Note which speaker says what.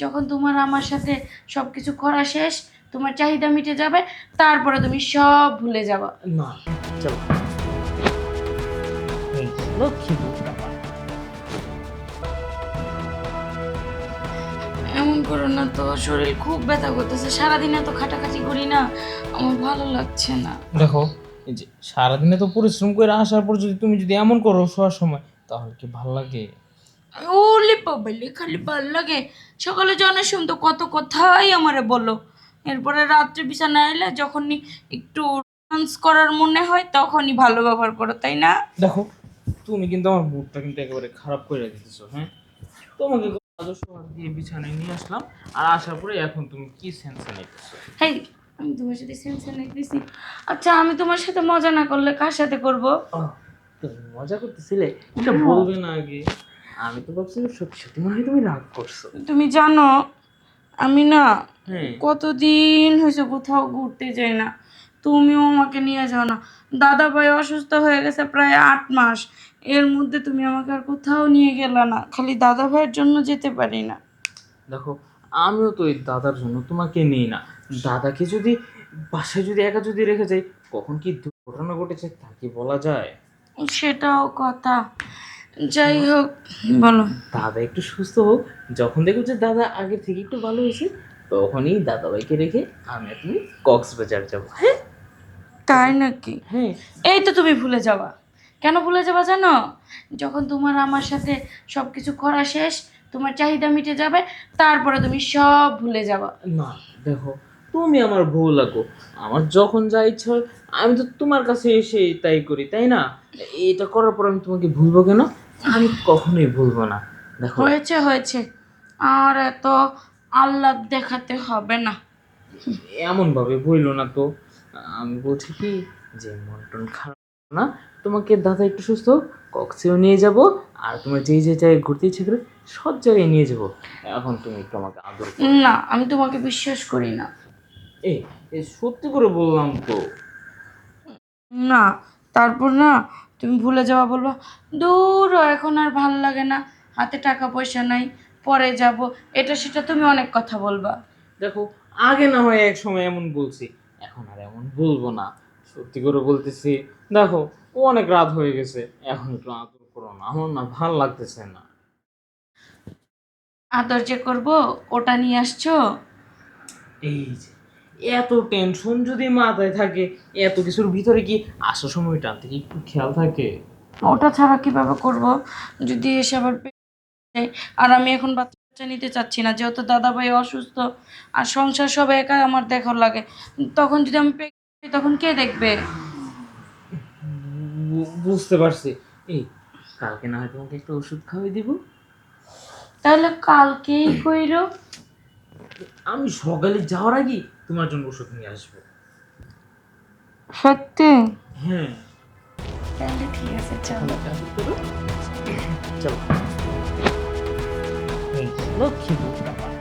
Speaker 1: যখন তোমার আমার সাথে সবকিছু করা শেষ, তোমার চাহিদা মিটে যাবে, তারপরে তুমি সব ভুলে যাবা।
Speaker 2: না, চলো। এই লক্ষ্মী বুড়া।
Speaker 1: এমন করো না তো, শরীর খুব ব্যথা করতেছে, সারাদিন এত খাটাখাটি করি না, আমার ভালো লাগছে না।
Speaker 2: দেখো, এই যে সারাদিনে তো পরিশ্রম করে আসার পর তুমি যদি এমন করো শোয়ার সময়, তাহলে কি ভালো লাগে?
Speaker 1: ওলে বাবালে, খালি ভাল লাগে। সকালে জনের শুনতো কত কথাই আমারে বলো, এরপরে রাত্রে বিছানায় এলে যখনই একটু ডান্স করার মনে হয় তখনই ভালো ব্যবহার করো, তাই না?
Speaker 2: দেখো, তুমি কিন্তু আমার মুডটা কিন্তু একেবারে খারাপ করে দিতেছো। হ্যাঁ, তোমাকে আদর্শ দিয়ে বিছানায় নিয়ে আসলাম, আর আসার পরে এখন তুমি কি সেন্স নিতেছো?
Speaker 1: হেই, আমি তোমার সাথে সেন্সে দিছি। আচ্ছা, আমি তোমার সাথে মজা না করলে কার সাথে করব?
Speaker 2: তুমি মজা করতেছিলে, এটা বলবে না আগে। আমি তো ভাবছি সত্যি সত্যি মনে হয় তুমি রাগ করছো।
Speaker 1: তুমি জানো, আমি না
Speaker 2: হ্যাঁ,
Speaker 1: কতদিন হয়েছে কোথাও ঘুরতে যাই না, তুমিও আমাকে নিয়ে যাও না। দাদা ভাই অসুস্থ হয়ে গেছে প্রায় 8 মাস, এর মধ্যে তুমি আমাকে আর কোথাও নিয়ে গেলে না, খালি দাদা ভাইয়ের জন্য যেতে পারি না।
Speaker 2: দেখো, আমিও তো এই দাদার জন্য তোমাকে নিই না। দাদাকে যদি বাসায় যদি একা যদি রেখে যাই, কখন কি দুর্ঘটনা ঘটেছে তা কি বলা যায়?
Speaker 1: সেটাও কথা। যাই
Speaker 2: শোনো,
Speaker 1: হোক, বলো।
Speaker 2: দাদা একটু সুস্থ হোক, যখন দেখবো যে দাদা আগের থেকে একটু ভালো হয়েছে, তখনই দাদাভাইকে রেখে আমি আর তুমি কক্সবাজার যাবো। হ্যাঁ,
Speaker 1: তাই নাকি?
Speaker 2: হ্যাঁ।
Speaker 1: এই তো তুমি ভুলে যাবা। কেন ভুলে যাবা জানো? যখন তোমার আমার সাথে সব কিছু করা শেষ, তোমার চাহিদা মিটে যাবে, তারপরে তুমি সব ভুলে যাবা।
Speaker 2: না, দেখো, তুমি আমার বউ লাগো। আমার যখন যা ইচ্ছা হয় আমি তো তোমার কাছে এসে তাই করি, তাই না? এটা করার পর আমি তোমাকে ভুলবো কেন? আমি কখনোই ভুলবো না। দেখো,
Speaker 1: হয়েছে হয়েছে, আর এত আহ্লাদ দেখাতে হবে না।
Speaker 2: এমন ভাবে বইলো না তো। আমি বলছি কি, যে মন টন খারাপ না, তোমাকে দাদা একটু সুস্থ হোক, কক্সেও নিয়ে যাব, আর তোমার যেই যে জায়গায় ঘুরতে ইচ্ছে করে সব জায়গায় নিয়ে যাব। এখন তুমি একটু আমাকে আদর করো।
Speaker 1: না, আমি তোমাকে বিশ্বাস করি না।
Speaker 2: এই, এই সত্যি করে বললাম তো।
Speaker 1: না, তারপর না তুমি ভুলে যাওয়া বলবা, দূর হ, এখন আর ভাল লাগে না, হাতে টাকা পয়সা নাই, পরে যাব, এটা সেটা তুমি অনেক কথা বলবা।
Speaker 2: দেখো, আগে না হয় এক সময় এমন বলছি, এখন আর এমন বলবো না। সত্যি করে বলতেছি। দেখো, ও অনেক রাত হয়ে গেছে, এখন একটু আদর করো না, আমার না ভাল লাগতেছে না।
Speaker 1: আদর যে করবো ওটা নিয়ে আসছো?
Speaker 2: এই যে এত টেনশন যদি মাথায় থাকে, এত কিছুর ভিতরে কি আসার সময় টানতে কি একটু খেয়াল থাকে?
Speaker 1: ওটা ছাড়া কিভাবে করব, যদি এসে আবার যায়। আর আমি এখন বাচ্চা নিতে চাচ্ছি না, যেহেতু দাদা ভাই অসুস্থ, আর সংসার সব একা আমার দেখার লাগে। তখন যদি আমি তখন কে দেখবে?
Speaker 2: বুঝতে পারছি। এই, কালকে না হয় তোমাকে একটা ওষুধ খাওয়াই দিব।
Speaker 1: তাহলে কালকেই কইরো।
Speaker 2: আমি সকালে যাওয়ার আগে তোমার জন্য ওষুধ নিয়ে আসবো।
Speaker 1: সত্যি?
Speaker 2: হ্যাঁ,
Speaker 1: তাহলে ঠিক আছে,
Speaker 2: এখন
Speaker 1: চলো।
Speaker 2: একটা ওষুধ করো। চলো। এই লক্ষ্মী বুড়া।